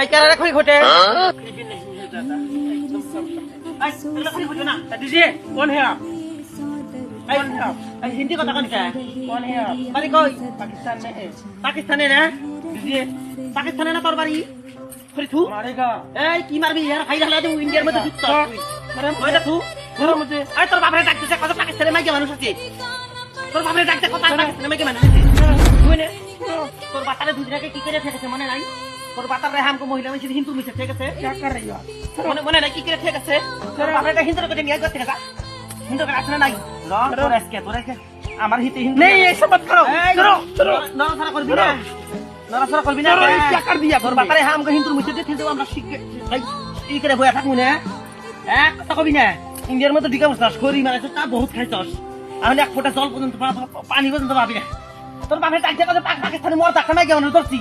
এই কেরারে কই ঘটে दीजिए कौन है आप हिंदी কথা কন কে कौन है आप বাড়ি কই पाकिस्तान में है পাকিস্তানে না दीजिए পাকিস্তানে না তোর বাড়ি ফরি থু मारेगा এই কি মারবি यार খাই ঢালা দেব ইন্ডিয়ার মধ্যে ঢুকছ मारे ওই দা থু मारो मुझे আই তোর বাপরে ডাকতেছে কত পাকিস্তানে মাইকে মানুষ আছে তোর বাপরে ডাকতে কত পাকিস্তানে মাইকে মানুষ আছে তুই নে তোর বাতারে দুজনাকে কি করে ঠেকেছে মনে নাই তোর বাতারে হামকো মহিলা মিছে হিন্দু মিছে ঠিক আছে क्या कर रही हो आप মনে মনে নাই কি করে ঠিক আছে তোর বাপরে হিন্দুর করে নিয়ে করতে গেছা হিন্দু করে আসলে নাই তোর আজকে আমার হিতে হিন্দু नहीं ऐसा मत करो करो करो নরসরা করবি না নরসরা করবি না करो क्या कर दिया তোর বাপারে হামকো হিন্দুর মিছে দিয়ে কিন্তু আমরা শিখে ভাই এই করে বইয়া থাকবো না এক কথা কবি না ইন্ডিয়ার মধ্যে ঢিকা বসতাস খড়ি মারাইছ তা বহুত খাইছস আমি এক ফোঁটা জল পর্যন্ত পানি পর্যন্ত পাবি না তোর বাপরে টাকা পাকিস্তানে মর দেখা নাই কেমন ধরছি